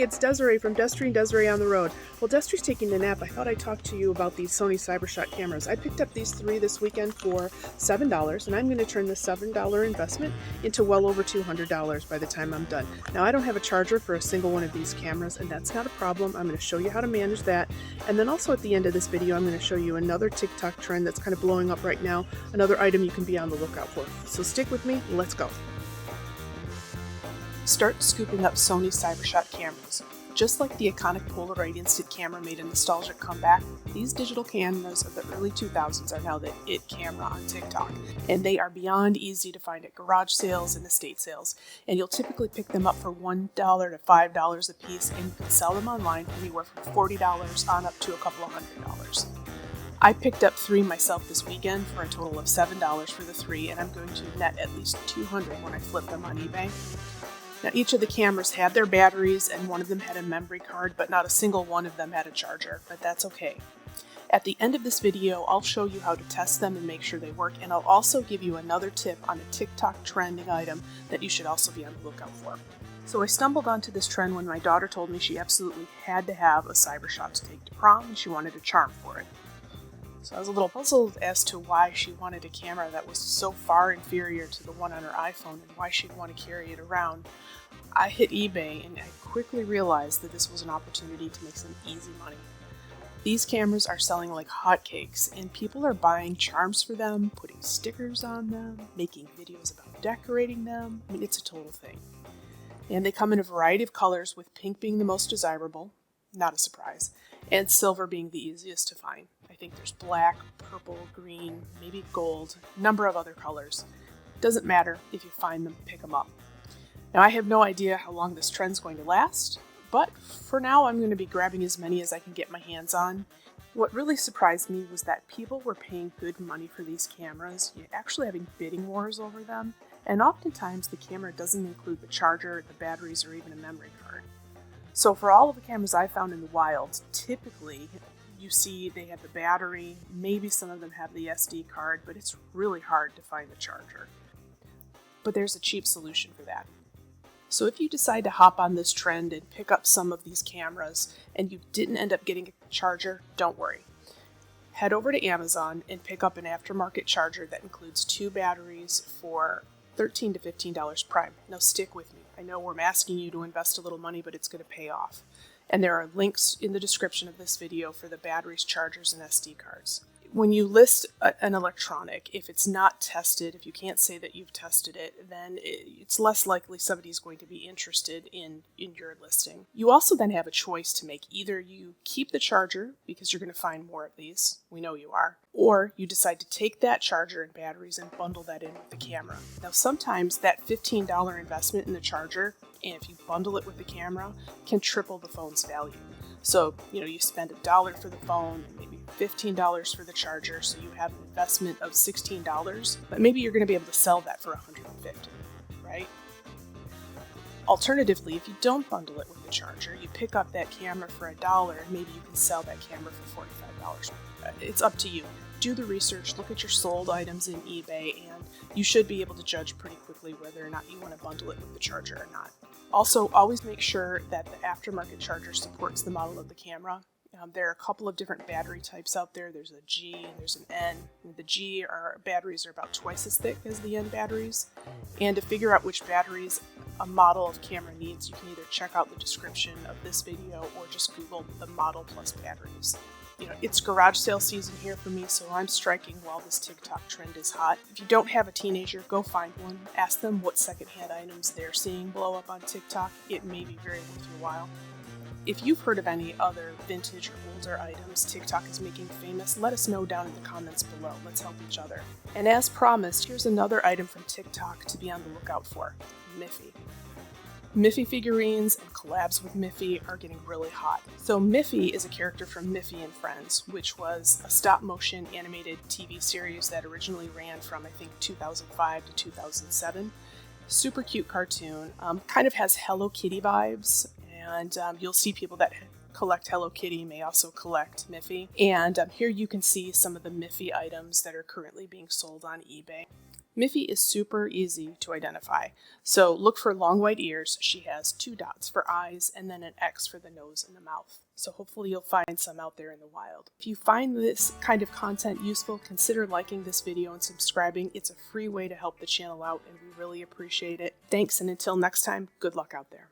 Hey, it's Desiree from Destry and Desiree on the Road. While Destry's taking a nap, I thought I'd talk to you about these Sony Cyber-Shot cameras. I picked up these 3 this weekend for $7, and I'm going to turn this $7 investment into well over $200 by the time I'm done. Now, I don't have a charger for a single one of these cameras, and that's not a problem. I'm going to show you how to manage that. And then also at the end of this video, I'm going to show you another TikTok trend that's kind of blowing up right now, another item you can be on the lookout for. So stick with me, let's go. Start scooping up Sony Cyber-Shot cameras. Just like the iconic Polaroid instant camera made a nostalgic comeback, these digital cameras of the early 2000s are now the it camera on TikTok, and they are beyond easy to find at garage sales and estate sales, and you'll typically pick them up for $1 to $5 a piece, and you can sell them online anywhere from $40 on up to a couple of $100. I picked up 3 myself this weekend for a total of $7 for the 3, and I'm going to net at least $200 when I flip them on eBay. Now, each of the cameras had their batteries, and one of them had a memory card, but not a single one of them had a charger, but that's okay. At the end of this video, I'll show you how to test them and make sure they work, and I'll also give you another tip on a TikTok trending item that you should also be on the lookout for. So I stumbled onto this trend when my daughter told me she absolutely had to have a Cyber-Shot to take to prom, and she wanted a charm for it. So I was a little puzzled as to why she wanted a camera that was so far inferior to the one on her iPhone and why she'd want to carry it around. I hit eBay and I quickly realized that this was an opportunity to make some easy money. These cameras are selling like hotcakes, and people are buying charms for them, putting stickers on them, making videos about decorating them. I mean, it's a total thing. And they come in a variety of colors, with pink being the most desirable, not a surprise, and silver being the easiest to find. I think there's black, purple, green, maybe gold, a number of other colors. Doesn't matter, if you find them, pick them up. Now, I have no idea how long this trend's going to last, but for now I'm going to be grabbing as many as I can get my hands on. What really surprised me was that people were paying good money for these cameras. You're actually having bidding wars over them, and oftentimes the camera doesn't include the charger, the batteries, or even a memory card. So for all of the cameras I found in the wild, typically you see they have the battery, maybe some of them have the SD card, but it's really hard to find the charger. But there's a cheap solution for that. So if you decide to hop on this trend and pick up some of these cameras and you didn't end up getting a charger, don't worry. Head over to Amazon and pick up an aftermarket charger that includes 2 batteries for $13 to $15 prime. Now stick with me. I know we're asking you to invest a little money, but it's going to pay off. And there are links in the description of this video for the batteries, chargers, and SD cards. When you list an electronic, if it's not tested, if you can't say that you've tested it, then it's less likely somebody's going to be interested in your listing. You also then have a choice to make. Either you keep the charger, because you're going to find more of these, we know you are, or you decide to take that charger and batteries and bundle that in with the camera. Now, sometimes that $15 investment in the charger, and if you bundle it with the camera, can triple the phone's value. So, you spend $1 for the phone and maybe $15 for the charger, so you have an investment of $16, but maybe you're going to be able to sell that for $150, right? Alternatively, if you don't bundle it with the charger, you pick up that camera for $1, and maybe you can sell that camera for $45. It's up to you. Do the research, look at your sold items in eBay, and you should be able to judge pretty quickly whether or not you want to bundle it with the charger or not. Also, always make sure that the aftermarket charger supports the model of the camera. There are a couple of different battery types out there. There's a G and there's an N. And the G batteries are about twice as thick as the N batteries. And to figure out which batteries a model of camera needs, you can either check out the description of this video or just Google the model plus batteries. It's garage sale season here for me, so I'm striking while this TikTok trend is hot. If you don't have a teenager, go find one. Ask them what secondhand items they're seeing blow up on TikTok. It may be very worth your while. If you've heard of any other vintage or older items TikTok is making famous, let us know down in the comments below. Let's help each other. And as promised, here's another item from TikTok to be on the lookout for: Miffy. Miffy figurines and collabs with Miffy are getting really hot. So Miffy is a character from Miffy and Friends, which was a stop-motion animated TV series that originally ran from, I think, 2005 to 2007. Super cute cartoon, kind of has Hello Kitty vibes, and you'll see people that collect Hello Kitty may also collect Miffy. And here you can see some of the Miffy items that are currently being sold on eBay. Miffy is super easy to identify, so look for long white ears. She has 2 dots for eyes and then an X for the nose and the mouth. So hopefully you'll find some out there in the wild. If you find this kind of content useful, consider liking this video and subscribing. It's a free way to help the channel out and we really appreciate it. Thanks, and until next time, good luck out there.